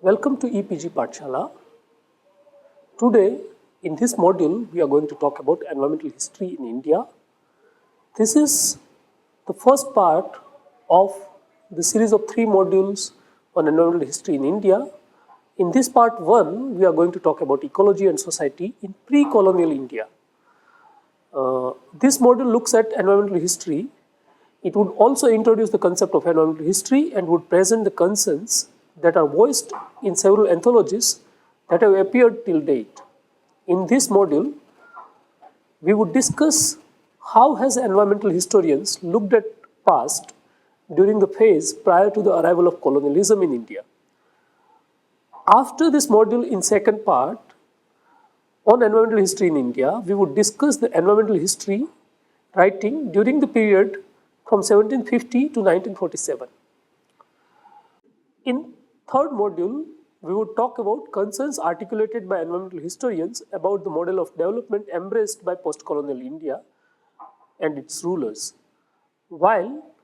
Welcome to EPG Pathshala. Today, in this module, we are going to talk about environmental history in India. This is the first part of the series of 3 modules on environmental history in India. In this part 1, we are going to talk about ecology and society in pre-colonial India. This module looks at environmental history. It would also introduce the concept of environmental history and would present the concerns that are voiced in several anthologies that have appeared till date. In this module, we would discuss how has environmental historians looked at past during the phase prior to the arrival of colonialism in India. After this module, in second part on environmental history in India, we would discuss the environmental history writing during the period from 1750 to 1947. In third module, we would talk about concerns articulated by environmental historians about the model of development embraced by post-colonial India and its rulers. While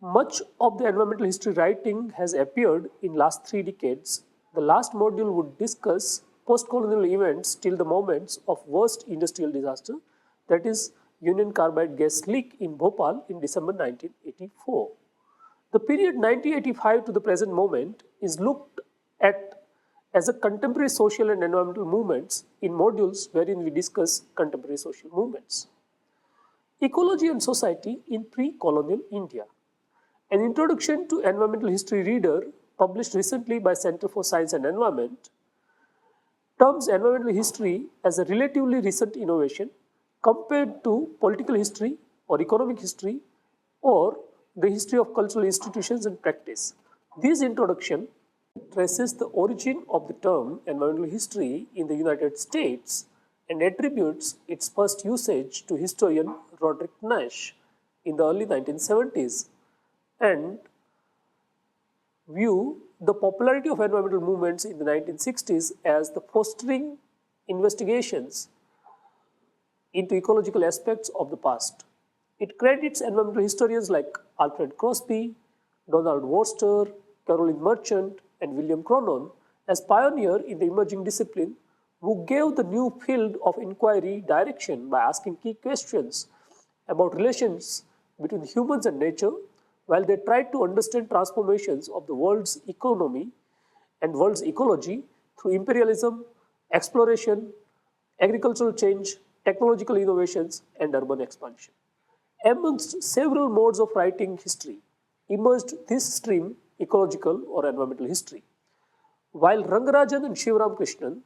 much of the environmental history writing has appeared in last 3 decades, the last module would discuss post-colonial events till the moments of worst industrial disaster, that is Union Carbide gas leak in Bhopal in December 1984. The period 1985 to the present moment is looked at as a contemporary social and environmental movements in modules wherein we discuss contemporary social movements. Ecology and society in pre-colonial India. An introduction to environmental history reader published recently by Center for Science and Environment terms environmental history as a relatively recent innovation compared to political history or economic history or the history of cultural institutions and practice. This introduction traces the origin of the term environmental history in the United States and attributes its first usage to historian Roderick Nash in the early 1970s and view the popularity of environmental movements in the 1960s as the fostering investigations into ecological aspects of the past. It credits environmental historians like Alfred Crosby, Donald Worcester, Caroline Merchant, and William Cronon as pioneers in the emerging discipline who gave the new field of inquiry direction by asking key questions about relations between humans and nature while they tried to understand transformations of the world's economy and world's ecology through imperialism, exploration, agricultural change, technological innovations, and urban expansion. Amongst several modes of writing history, emerged this stream, ecological or environmental history. While Rangarajan and Shivaram Krishnan,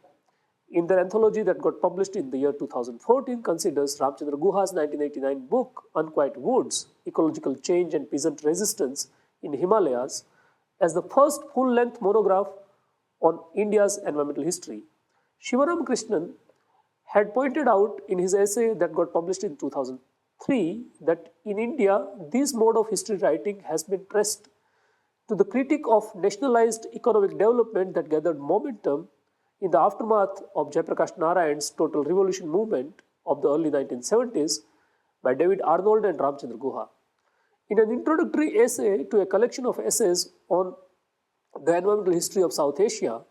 in their anthology that got published in the year 2014, considers Ramchandra Guha's 1989 book, Unquiet Woods, Ecological Change and Peasant Resistance in Himalayas, as the first full-length monograph on India's environmental history. Shivaram Krishnan had pointed out in his essay that got published in 2003 that in India, this mode of history writing has been pressed to the critique of nationalized economic development that gathered momentum in the aftermath of Jayaprakash Narayan's total revolution movement of the early 1970s by David Arnold and Ramchandra Guha. In an introductory essay to a collection of essays on the environmental history of South Asia,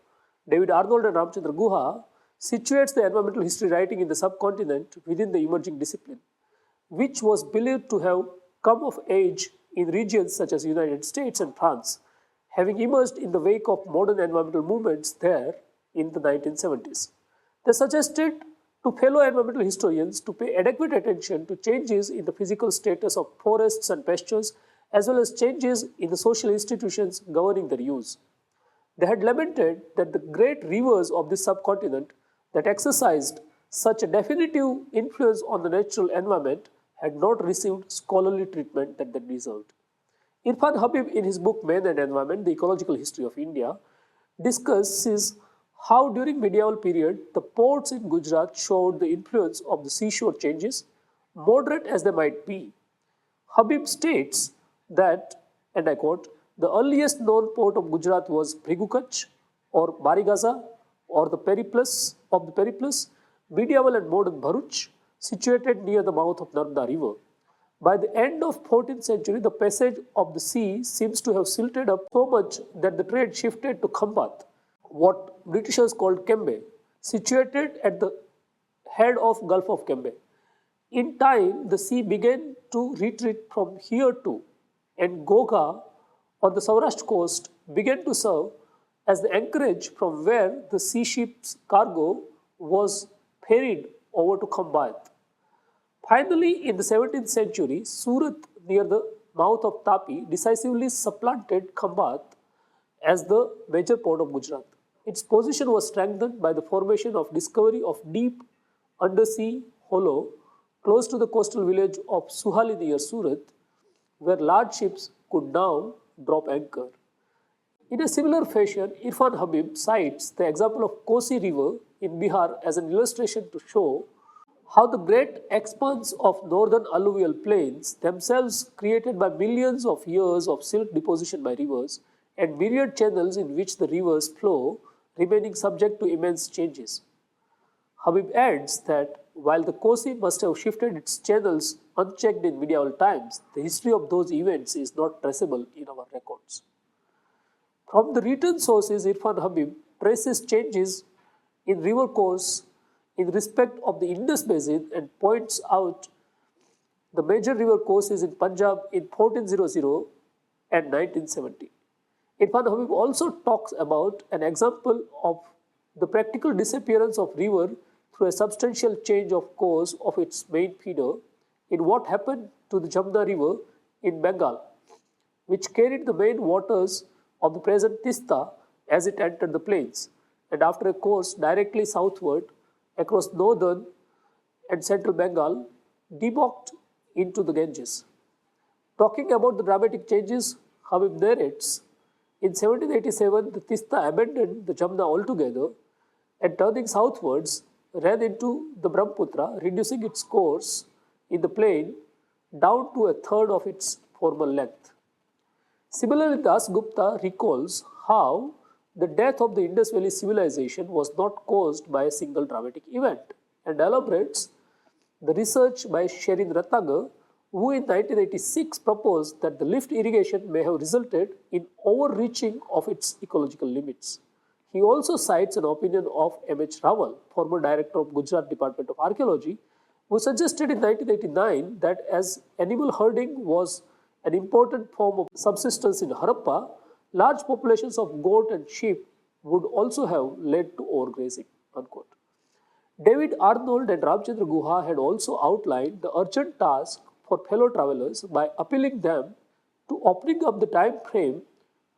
David Arnold and Ramchandra Guha situates the environmental history writing in the subcontinent within the emerging discipline, which was believed to have come of age in regions such as United States and France, having emerged in the wake of modern environmental movements there in the 1970s. They suggested to fellow environmental historians to pay adequate attention to changes in the physical status of forests and pastures as well as changes in the social institutions governing their use. They had lamented that the great rivers of this subcontinent that exercised such a definitive influence on the natural environment had not received scholarly treatment that they deserved. Irfan Habib, in his book Man and Environment, The Ecological History of India, discusses how during medieval period the ports in Gujarat showed the influence of the seashore changes, moderate as they might be. Habib states that, and I quote, the earliest known port of Gujarat was Bhrigukach or Barigaza or the Periplus, medieval and modern Bharuch, situated near the mouth of Narmada river. By the end of 14th century, the passage of the sea seems to have silted up so much that the trade shifted to Khambat, what Britishers called Kembe, situated at the head of Gulf of Kembe. In time, the sea began to retreat from here too, and Goga on the Saurashtra coast began to serve as the anchorage from where the sea ship's cargo was ferried over to Khambat. Finally, in the 17th century, Surat near the mouth of Tapi decisively supplanted Khambat as the major port of Gujarat. Its position was strengthened by the formation of discovery of deep undersea hollow close to the coastal village of Suhali near Surat, where large ships could now drop anchor. In a similar fashion, Irfan Habib cites the example of Kosi River in Bihar as an illustration to show how the great expanse of northern alluvial plains, themselves created by millions of years of silt deposition by rivers, and myriad channels in which the rivers flow, remaining subject to immense changes. Habib adds that while the Kosi must have shifted its channels unchecked in medieval times, the history of those events is not traceable in our records. From the written sources, Irfan Habib traces changes in river course in respect of the Indus Basin and points out the major river courses in Punjab in 1400 and 1970. Irfan Habib also talks about an example of the practical disappearance of river through a substantial change of course of its main feeder in what happened to the Jamna River in Bengal, which carried the main waters of the present Tista as it entered the plains, and after a course directly southward across northern and central Bengal, debouched into the Ganges. Talking about the dramatic changes, Habib narrates, in 1787 the Tista abandoned the Jamna altogether and turning southwards ran into the Brahmaputra, reducing its course in the plain down to a third of its former length. Similarly, Das Gupta recalls how the death of the Indus Valley civilization was not caused by a single dramatic event and elaborates the research by Sherin Ratnagar, who in 1986 proposed that the lift irrigation may have resulted in overreaching of its ecological limits. He also cites an opinion of M.H. Rawal, former director of Gujarat Department of Archaeology, who suggested in 1989 that as animal herding was an important form of subsistence in Harappa, large populations of goat and sheep would also have led to overgrazing. Unquote. David Arnold and Ramchandra Guha had also outlined the urgent task for fellow travelers by appealing them to opening up the time frame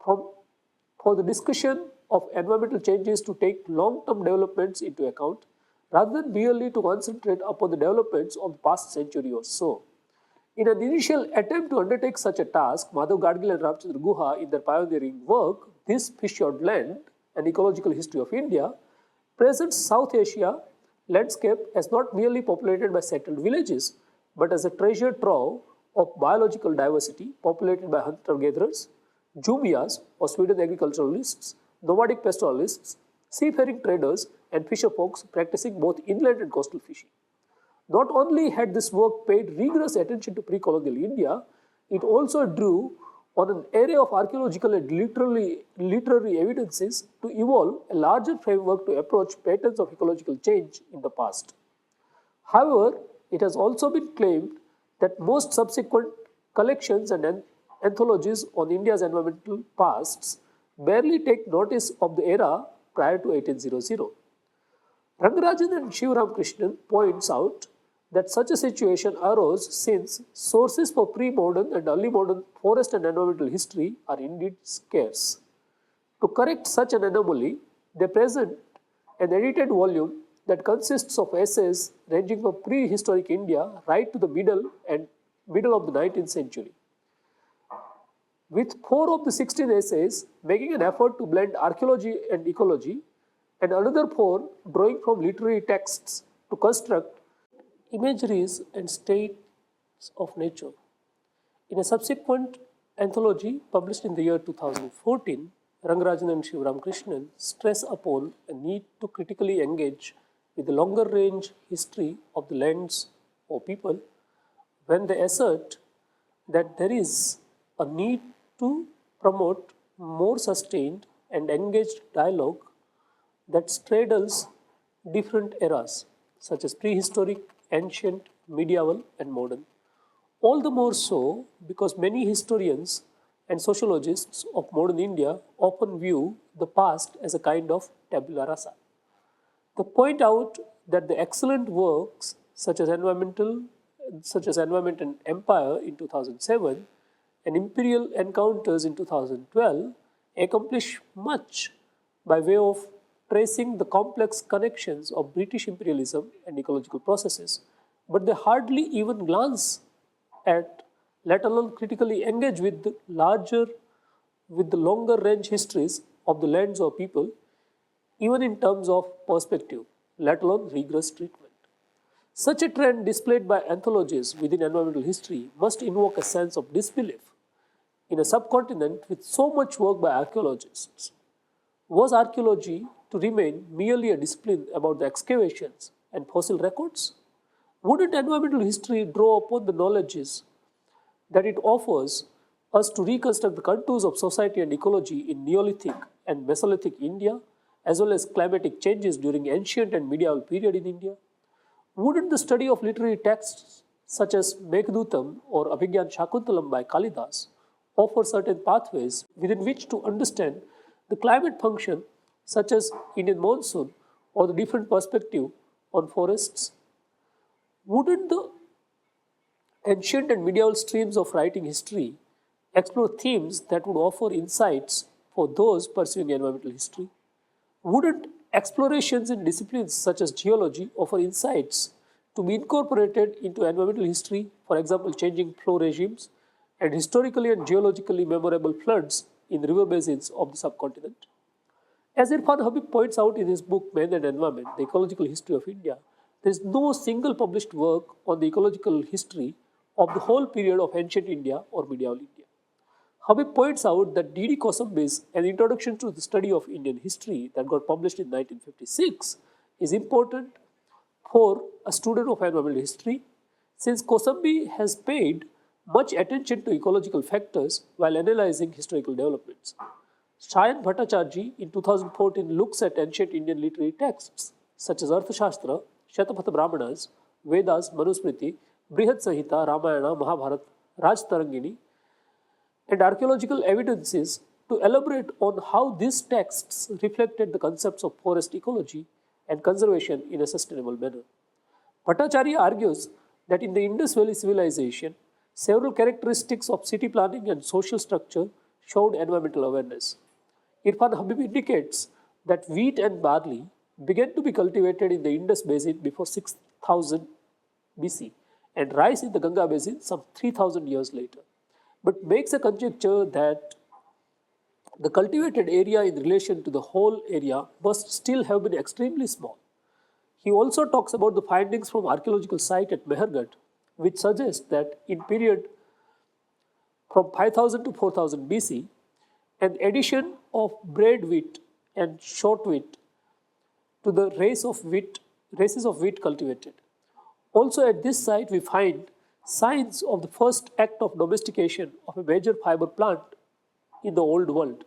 for the discussion of environmental changes to take long-term developments into account rather than merely to concentrate upon the developments of the past century or so. In an initial attempt to undertake such a task, Madhav Gadgil and Ramchandra Guha, in their pioneering work, This Fissured Land, An Ecological History of India, presents South Asia landscape as not merely populated by settled villages, but as a treasure trove of biological diversity populated by hunter-gatherers, Jumias or Sweden agriculturalists, nomadic pastoralists, seafaring traders, and fisher folks practicing both inland and coastal fishing. Not only had this work paid rigorous attention to pre-colonial India, it also drew on an array of archaeological and literary evidences to evolve a larger framework to approach patterns of ecological change in the past. However, it has also been claimed that most subsequent collections and anthologies on India's environmental pasts barely take notice of the era prior to 1800. Rangarajan and Shivram Krishnan points out that such a situation arose since sources for pre-modern and early modern forest and environmental history are indeed scarce. To correct such an anomaly, they present an edited volume that consists of essays ranging from prehistoric India right to the middle of the 19th century. With 4 of the 16 essays making an effort to blend archaeology and ecology, and another 4 drawing from literary texts to construct imageries and states of nature. In a subsequent anthology published in the year 2014, Rangarajan and Shivram Krishnan stress upon a need to critically engage with the longer range history of the lands or people when they assert that there is a need to promote more sustained and engaged dialogue that straddles different eras, such as prehistoric, ancient, medieval, and modern. All the more so because many historians and sociologists of modern India often view the past as a kind of tabula rasa. They point out that the excellent works such as Environment and Empire in 2007 and Imperial Encounters in 2012 accomplish much by way of tracing the complex connections of British imperialism and ecological processes, but they hardly even glance at, let alone critically engage with the longer range histories of the lands or people, even in terms of perspective, let alone rigorous treatment. Such a trend displayed by anthologies within environmental history must invoke a sense of disbelief in a subcontinent with so much work by archaeologists. Was archaeology to remain merely a discipline about the excavations and fossil records? Wouldn't environmental history draw upon the knowledges that it offers us to reconstruct the contours of society and ecology in Neolithic and Mesolithic India, as well as climatic changes during ancient and medieval period in India? Wouldn't the study of literary texts such as Meghdutam or Abhigyan Shakuntalam by Kalidas offer certain pathways within which to understand the climate function such as Indian monsoon or the different perspective on forests? Wouldn't the ancient and medieval streams of writing history explore themes that would offer insights for those pursuing environmental history? Wouldn't explorations in disciplines such as geology offer insights to be incorporated into environmental history, for example, changing flow regimes and historically and geologically memorable floods in river basins of the subcontinent? As Irfan Habib points out in his book Man and Environment, The Ecological History of India, there is no single published work on the ecological history of the whole period of ancient India or medieval India. Habib points out that D.D. Kosambi's An Introduction to the Study of Indian History that got published in 1956 is important for a student of environmental history, since Kosambi has paid much attention to ecological factors while analyzing historical developments. Shayan Bhattacharjee in 2014 looks at ancient Indian literary texts such as Arthashastra, Shatapatha Brahmanas, Vedas, Manusmriti, Brihad Samhita, Ramayana, Mahabharata, Raj Tarangini, and archaeological evidences to elaborate on how these texts reflected the concepts of forest ecology and conservation in a sustainable manner. Bhattacharya argues that in the Indus Valley civilization, several characteristics of city planning and social structure showed environmental awareness. Irfan Habib indicates that wheat and barley began to be cultivated in the Indus Basin before 6000 BC and rice in the Ganga Basin some 3000 years later, but makes a conjecture that the cultivated area in relation to the whole area must still have been extremely small. He also talks about the findings from archaeological site at Mehergarh, which suggest that in period from 5000 to 4000 BC, an addition of braid wheat and short wheat to the races of wheat cultivated. Also at this site we find signs of the first act of domestication of a major fiber plant in the old world,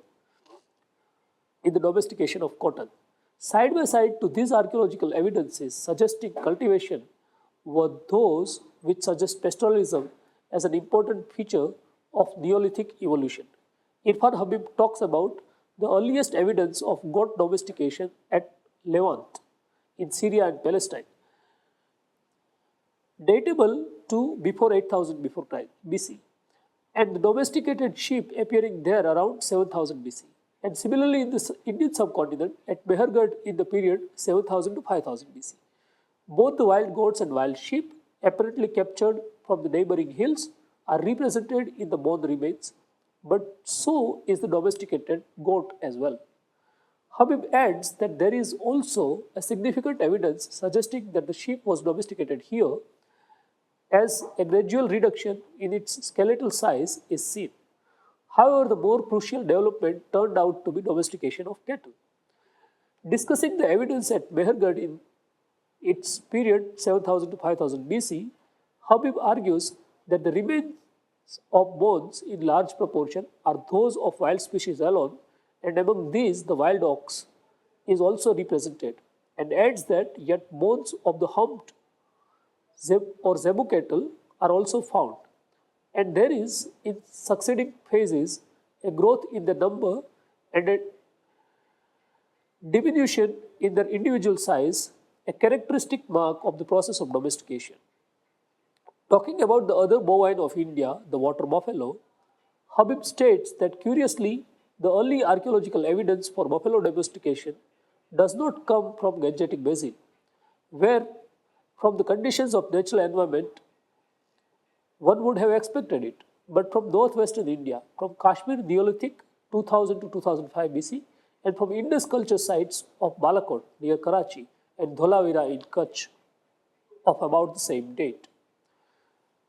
in the domestication of cotton. Side by side to these archaeological evidences suggesting cultivation were those which suggest pastoralism as an important feature of Neolithic evolution. Irfan Habib talks about the earliest evidence of goat domestication at Levant in Syria and Palestine, datable to before 8000 before BC, and the domesticated sheep appearing there around 7000 BC. And similarly in the Indian subcontinent at Mehergarh in the period 7000 to 5000 BC. Both the wild goats and wild sheep, apparently captured from the neighboring hills, are represented in the bone remains, but so is the domesticated goat as well. Habib adds that there is also a significant evidence suggesting that the sheep was domesticated here, as a gradual reduction in its skeletal size is seen. However, the more crucial development turned out to be domestication of cattle. Discussing the evidence at Mehergarh in its period 7000 to 5000 BC, Habib argues that the remains of bones in large proportion are those of wild species alone, and among these the wild ox is also represented, and adds that yet bones of the humped or zebu cattle are also found, and there is in succeeding phases a growth in the number and a diminution in their individual size, a characteristic mark of the process of domestication. Talking about the other bovine of India, the water buffalo, Habib states that curiously, the early archaeological evidence for buffalo domestication does not come from Gangetic Basin, where from the conditions of natural environment one would have expected it, but from northwestern India, from Kashmir Neolithic 2000 to 2005 BC, and from Indus culture sites of Balakot near Karachi and Dholavira in Kutch of about the same date.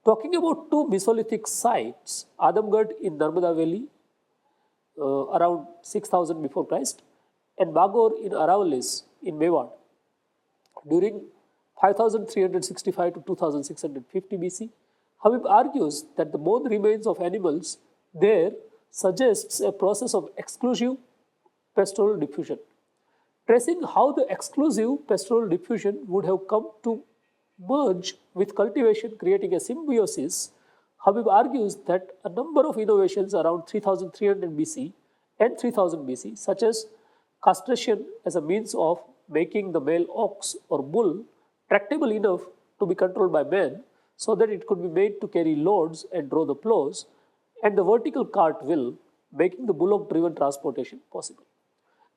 Talking about two Mesolithic sites, Adamgarh in Narmada Valley around 6000 before Christ and Bagor in Aravalis in Mewar during 5365 to 2650 BC, Habib argues that the bone remains of animals there suggests a process of exclusive pastoral diffusion. Tracing how the exclusive pastoral diffusion would have come to merge with cultivation creating a symbiosis, Habib argues that a number of innovations around 3300 BC and 3000 BC, such as castration as a means of making the male ox or bull tractable enough to be controlled by man so that it could be made to carry loads and draw the plows, and the vertical cart wheel, making the bullock-driven transportation possible.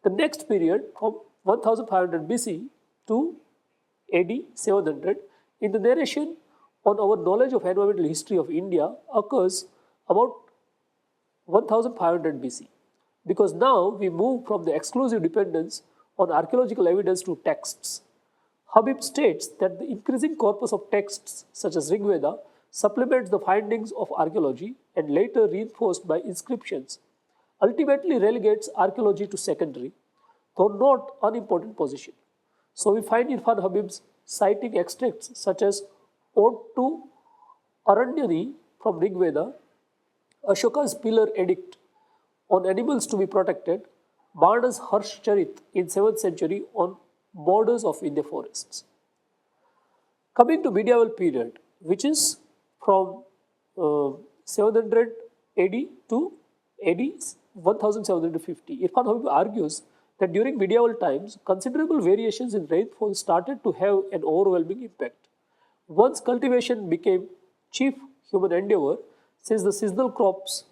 The next period, from 1500 BC to AD 700, in the narration on our knowledge of environmental history of India occurs about 1500 BC, because now we move from the exclusive dependence on archaeological evidence to texts. Habib states that the increasing corpus of texts such as Rig Veda supplements the findings of archaeology and later reinforced by inscriptions, ultimately relegates archaeology to secondary, though not unimportant position. So we find Irfan Habib's citing extracts such as Ode to Aranyani from Rig Veda, Ashoka's Pillar Edict on animals to be protected, Barna's Harsh Charit in 7th century on borders of India forests. Coming to medieval period, which is from 700 AD to AD 1750, Irfan Habib argues that during medieval times, considerable variations in rainfall started to have an overwhelming impact. Once cultivation became chief human endeavor, since the seasonal crops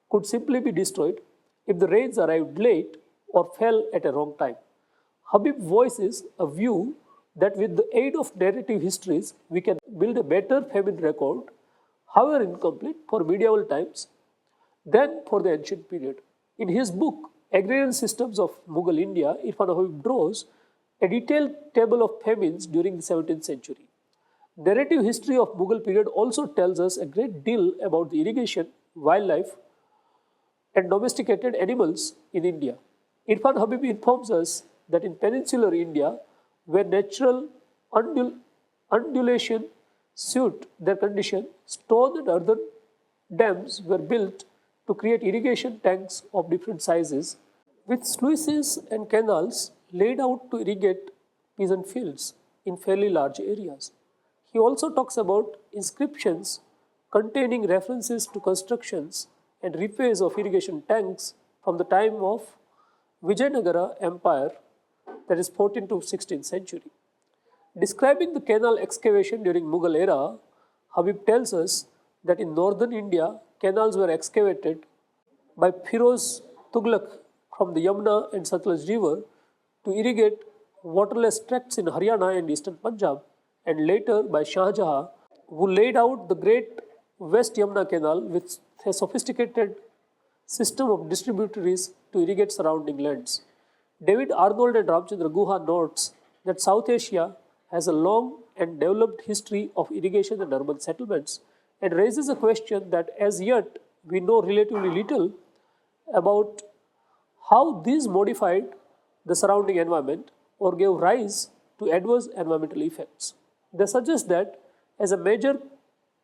could simply be destroyed if the rains arrived late or fell at a wrong time. Habib voices a view that with the aid of narrative histories, we can build a better famine record, however incomplete, for medieval times than for the ancient period. In his book, Agrarian Systems of Mughal India, Irfan Habib draws a detailed table of famines during the 17th century. Narrative history of Mughal period also tells us a great deal about the irrigation, wildlife, and domesticated animals in India. Irfan Habib informs us that in peninsular India, where natural undulation suit their condition, stone and earthen dams were built to create irrigation tanks of different sizes, with sluices and canals laid out to irrigate peasant fields in fairly large areas. He also talks about inscriptions containing references to constructions and repairs of irrigation tanks from the time of Vijayanagara Empire, that is 14th to 16th century. Describing the canal excavation during Mughal era, Habib tells us that in northern India, canals were excavated by Firoz Tughlaq from the Yamuna and Satluj river to irrigate waterless tracts in Haryana and eastern Punjab, and later by Shah Jahan, who laid out the great West Yamuna Canal with a sophisticated system of distributaries to irrigate surrounding lands. David Arnold and Ramchandra Guha notes that South Asia has a long and developed history of irrigation and urban settlements, and raises a question that as yet we know relatively little about how these modified the surrounding environment or gave rise to adverse environmental effects. They suggest that as a major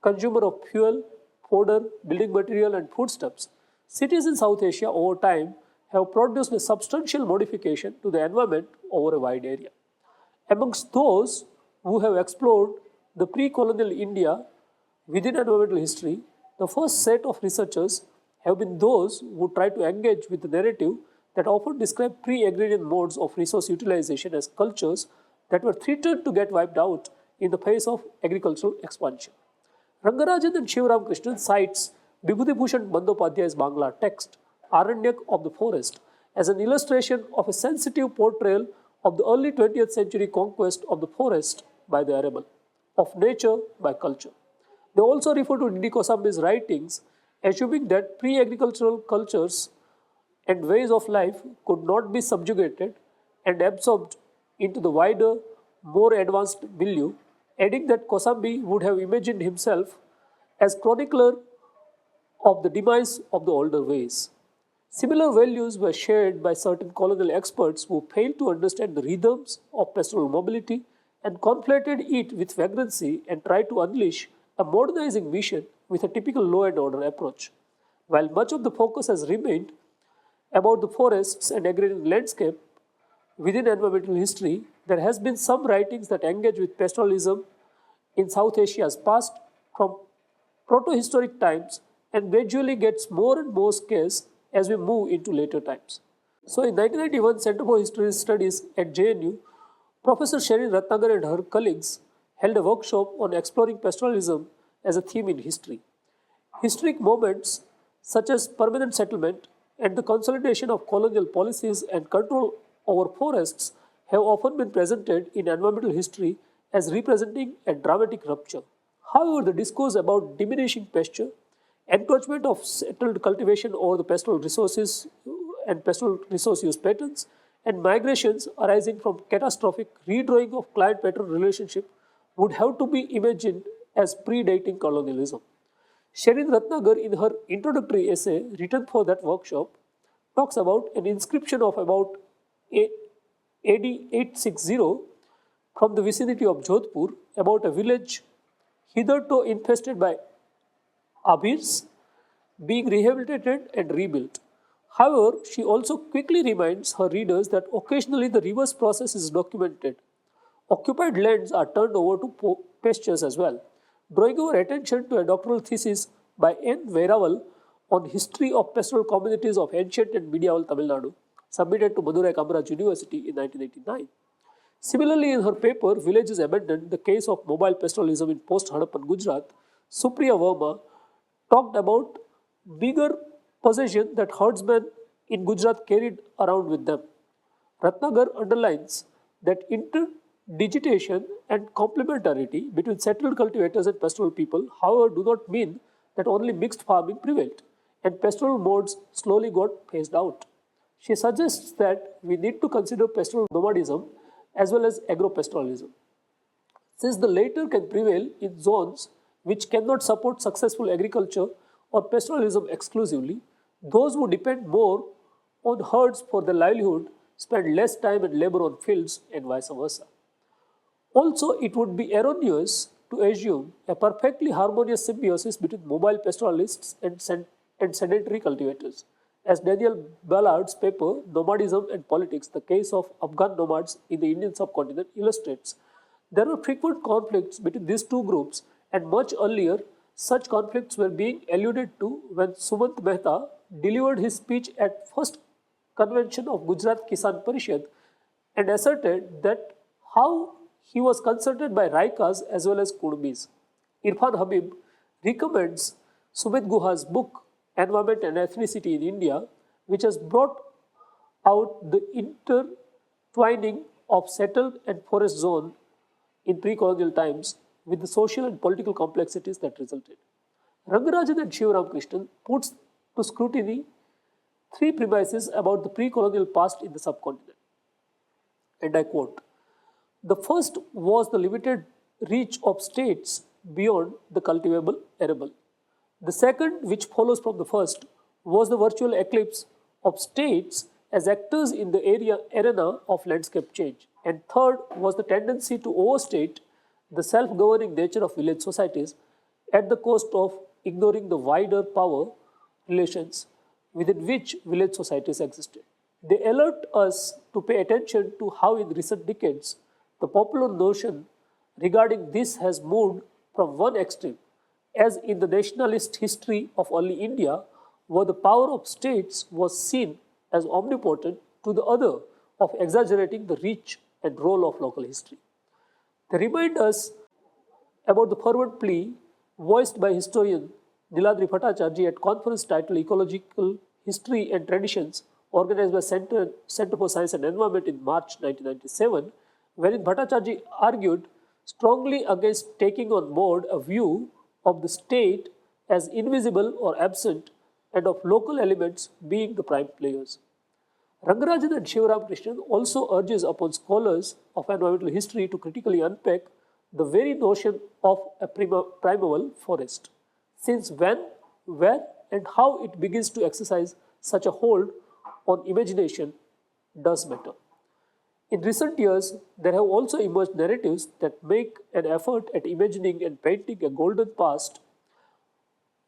consumer of fuel, fodder, building material and foodstuffs, cities in South Asia over time have produced a substantial modification to the environment over a wide area. Amongst those who have explored the pre-colonial India within environmental history, the first set of researchers have been those who try to engage with the narrative that often describe pre-agrarian modes of resource utilization as cultures that were threatened to get wiped out in the face of agricultural expansion. Rangarajan and Shivaram Krishnan cites Bibhuti Bhushan Bandyopadhyay's Bangla text, Aranyak of the Forest, as an illustration of a sensitive portrayal of the early 20th century conquest of the forest by the arable, of nature by culture. They also refer to Didi Kosambi's writings, assuming that pre-agricultural cultures and ways of life could not be subjugated and absorbed into the wider, more advanced milieu, adding that Kosambi would have imagined himself as chronicler of the demise of the older ways. Similar values were shared by certain colonial experts who failed to understand the rhythms of pastoral mobility and conflated it with vagrancy and tried to unleash a modernizing vision with a typical law and order approach. While much of the focus has remained about the forests and agrarian landscape within environmental history, there has been some writings that engage with pastoralism in South Asia's past from proto-historic times and gradually gets more and more scarce as we move into later times. So in 1991, Center for History Studies at JNU, Professor Sherin Ratnagar and her colleagues held a workshop on exploring pastoralism as a theme in history. Historic moments such as permanent settlement and the consolidation of colonial policies and control over forests have often been presented in environmental history as representing a dramatic rupture. However, the discourse about diminishing pasture, encroachment of settled cultivation over the pastoral resources and pastoral resource use patterns, and migrations arising from catastrophic redrawing of client-patron relationship would have to be imagined as predating colonialism. Sherin Ratnagar, in her introductory essay written for that workshop, talks about an inscription of about AD 860 from the vicinity of Jodhpur about a village hitherto infested by Abhirs being rehabilitated and rebuilt. However, she also quickly reminds her readers that occasionally the reverse process is documented. Occupied lands are turned over to pastures as well, drawing our attention to a doctoral thesis by N. Veeraval on history of pastoral communities of ancient and medieval Tamil Nadu, submitted to Madurai Kamaraj University in 1989. Similarly, in her paper, Villages Abandoned, the case of mobile pastoralism in post-Harappan Gujarat, Supriya Verma talked about bigger possession that herdsmen in Gujarat carried around with them. Ratnagar underlines that interdigitation and complementarity between settled cultivators and pastoral people, however, do not mean that only mixed farming prevailed, and pastoral modes slowly got phased out. She suggests that we need to consider pastoral nomadism as well as agro-pastoralism. Since the latter can prevail in zones which cannot support successful agriculture or pastoralism exclusively, those who depend more on herds for their livelihood spend less time and labor on fields and vice versa. Also, it would be erroneous to assume a perfectly harmonious symbiosis between mobile pastoralists and sedentary cultivators. As Daniel Ballard's paper, Nomadism and Politics, the case of Afghan nomads in the Indian subcontinent, illustrates, there were frequent conflicts between these two groups, and much earlier, such conflicts were being alluded to when Sumant Mehta delivered his speech at first convention of Gujarat Kisan Parishad and asserted that how he was consulted by Raikas as well as Kudbis. Irfan Habib recommends Sumit Guha's book Environment and Ethnicity in India, which has brought out the intertwining of settled and forest zone in pre-colonial times with the social and political complexities that resulted. Rangarajan and Shivaram Krishnan puts to scrutiny three premises about the pre-colonial past in the subcontinent. And I quote, the first was the limited reach of states beyond the cultivable arable. The second, which follows from the first, was the virtual eclipse of states as actors in the arena of landscape change. And third was the tendency to overstate the self-governing nature of village societies at the cost of ignoring the wider power relations within which village societies existed. They alert us to pay attention to how in recent decades the popular notion regarding this has moved from one extreme, as in the nationalist history of early India, where the power of states was seen as omnipotent, to the other of exaggerating the reach and role of local history. They remind us about the fervent plea voiced by historian Niladri Bhattacharjee at conference titled Ecological History and Traditions, organized by Center for Science and Environment in March 1997, wherein Bhattacharjee argued strongly against taking on board a view of the state as invisible or absent and of local elements being the prime players. Rangarajan and Shivaram Krishnan also urges upon scholars of environmental history to critically unpack the very notion of a primeval forest, since when, where, and how it begins to exercise such a hold on imagination does matter. In recent years, there have also emerged narratives that make an effort at imagining and painting a golden past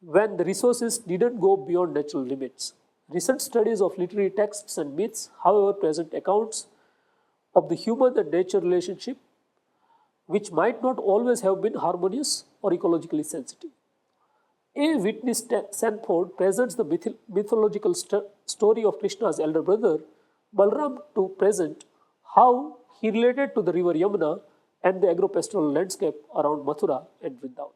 when the resources didn't go beyond natural limits. Recent studies of literary texts and myths, however, present accounts of the human and nature relationship, which might not always have been harmonious or ecologically sensitive. A. Whitney Sanford presents the mythological story of Krishna's elder brother, Balram, to present how he related to the river Yamuna and the agro-pastoral landscape around Mathura and Vrindavan.